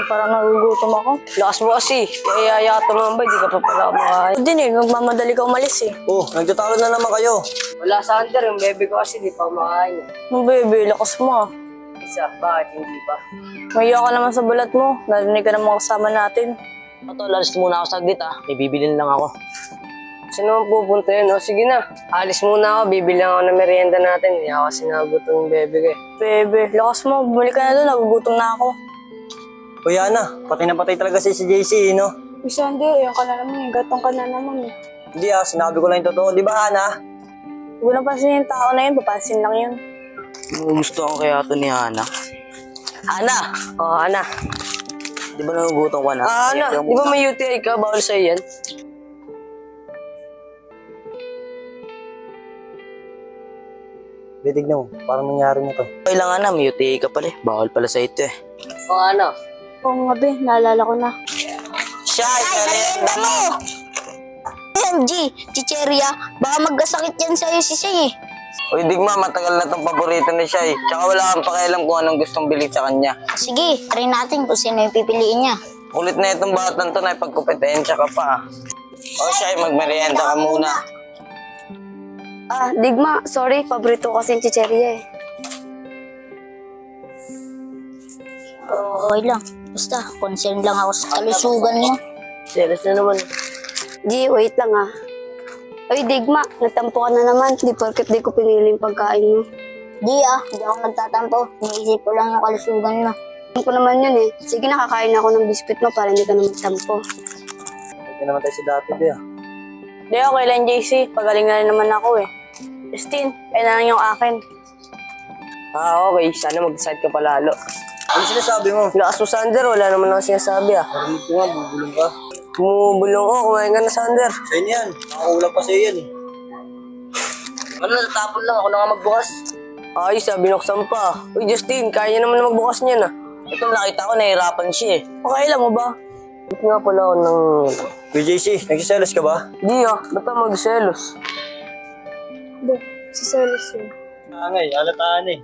Parang nagugutom ako. Lakas mo kasi. Kaya yaya ka tumambay, di ka pa pala kumakain. Hindi din magmamadali ka umalis eh. Oh, nagtatalo na naman kayo. Wala sa under, yung bebe ko kasi di pa kumakain. Ang bebe, lakas mo ah. Isa, bakit hindi pa? Mahiya ka naman sa balat mo. Narinig ka naman kasama natin. Tol, alis muna ako saglit May bibilin lang ako. Sino ang pupunta yun? O sige na, alis muna ako, bibili ako ng merienda natin. Hindi ako kasi nagutom yung bebe ko eh. Bebe, lakas mo. Bumalik ka na doon. Nagugutom na ako. Kuya Ana, patay na patay talaga si JC, no? Miss Ander, ayun ka na naman eh. Gatong ka na naman eh. Hindi sinabi ko lang yung totoo. Di ba, Ana? Huwag mo napansin yung tao na yun. Papansin lang yun. Gusto ko kaya ito ni Ana. Ana! O, Ana. Di ba nagugutom ka na? Ana, di ba may UTI ka? Bawal sa'yo yan. Tignan mo, parang nangyari na to. Kailangan na, may UTI ka pala Bawal pala sa ito O, Ana. Oo nga be, naalala ko na. Siya, merienda mo! MG, Chicheria, baka magkasakit yan sa'yo si Shay eh. Uy, Digma, matagal na itong paborito ni Shai. Tsaka wala kang pakialam kung anong gustong bilhin sa kanya. Sige, try natin kung sino yung pipiliin niya. Kulit na itong batang to na ipagkumpetensya ka pa. O Shai, magmerienda ka muna. Digma, sorry. Paborito ko kasi yung chicheria eh. Okay lang. Basta, concern lang ako sa kalusugan mo. Selos na naman. G, wait lang ah. Ay, Digma, nagtampo ka na naman. Di porket di ko pinili yung pagkain mo. Di hindi ako nagtatampo. Naisip ko lang yung kalusugan mo. Alam ko naman yun eh. Sige, nakakain ako ng biscuit mo para hindi ka na magtampo. Hindi naman tayo sa dati, Be. Di, okay lang, JC. Pagaling na rin naman ako eh. Justin, kaya na lang yung akin. Okay. Sana mag-decide ka palalo. Ano sinasabi mo? Lakas mo, Sander. Wala naman ako sinasabi Narinig ko nga, bubulong ka. Bumubulong ko. Kumain ka na, Sander. Sa'yo na yan. Nakakulang pa sa'yo yan eh. Ano, natatapon lang. Ako na nga magbukas. Ay, binuksan pa. Uy, Justin, kaya niya naman na magbukas niyan ah. Ito nakita ko, nahihirapan siya Okay lang mo ba? Ba't nga pala ako ng... Kuya JC, nagsiselos ka ba? Di ba't ako magselos? Hindi, si Celis yun. Angay, alataan eh.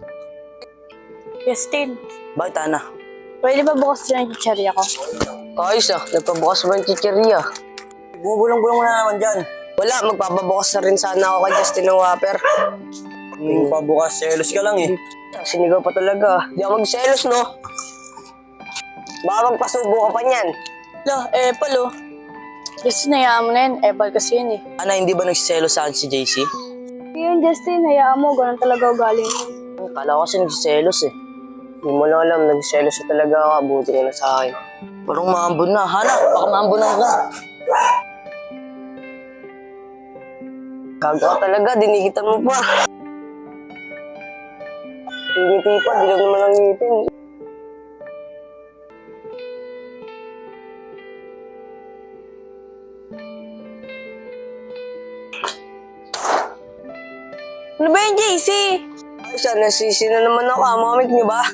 Justin, Bakit, Ana? pwede ba bukas dyan yung chicheria ko? Ayos nagpabukas ba yung chicheria? Bumubulong-bulong mo na naman dyan. Wala, magpapabukas na rin sana ako kay Justin ng Whopper. Pabukas, selos ka lang eh. Sinigaw pa talaga. Di ako magselos, no? Baka magpasubo ka pa niyan. Lo, Apple oh. Justin, hayaan mo na yun. Apple kasi yun eh. Ana, hindi ba nagsiselo sa akin si JC? Yun, Justin, hayaan mo. Ganun talaga ugali mo. Kala ko kasi nagsiselos Hindi mo lang alam, nagselos na talaga ako. Buti ka na sa akin. Parang maambon na. Hana, baka maambon na ka. Gaga ka talaga, dinigitan mo pa. Ngiti pa, dilag naman ang ngipin. Ano ba yung JC? Ay, nasisi na naman ako. Mamamig niyo ba?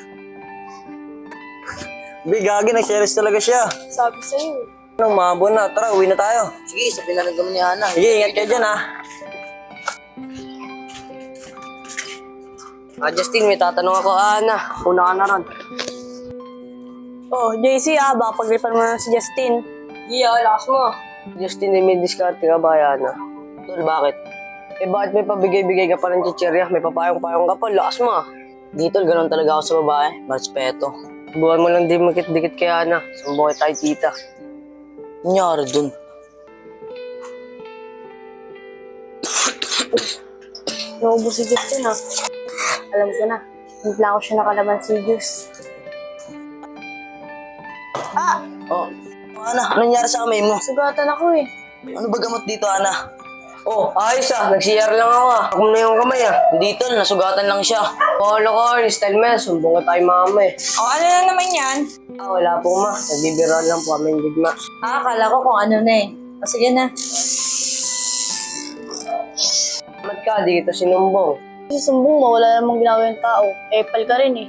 Be, gagi, nagselos talaga siya. Sabi sa'yo. Anong maambon na? Tara, uwi na tayo. Sige, sabihin na lang kami ni Ana. Sige, ingat kayo dyan ha. Justin, may tatanong ako. Ana, una ka na ron. Oh, JC baka paglipan mo na si Justin. Lakas mo. Justin, may diskarte ka ba, Ana? Tol, bakit? Bakit may pabigay-bigay ka pa ng chichirya? May papayong-payong ka pa. Lakas mo Di, Tol, ganun talaga ako sa babae. Respeto. Buwan mo lang di makit-dikit kay Ana. Sumbuhay tayo, tita. Nangyari dun. Naubos si Justin Alam ko na. Hintla ko siya nakalaban si Juice. Oh, Ana, ano nangyari sa kamay mo? Sugatan ako eh. Ano ba gamot dito, Ana? Oh, ayos nag-CR lang ako Ako na yung kamay Hindi, Tol, nasugatan lang siya. Loko, style mo yan. Sumbong ka tayo mama eh. Ano na naman yan? Wala po ma. Nagbibiroan lang po kami yung bigma. Akala ko kung ano na eh. Sige na. Ba't ka? Di kita sinumbong. Kasi sumbong mo, wala namang ginawa yung tao. Apple ka rin eh.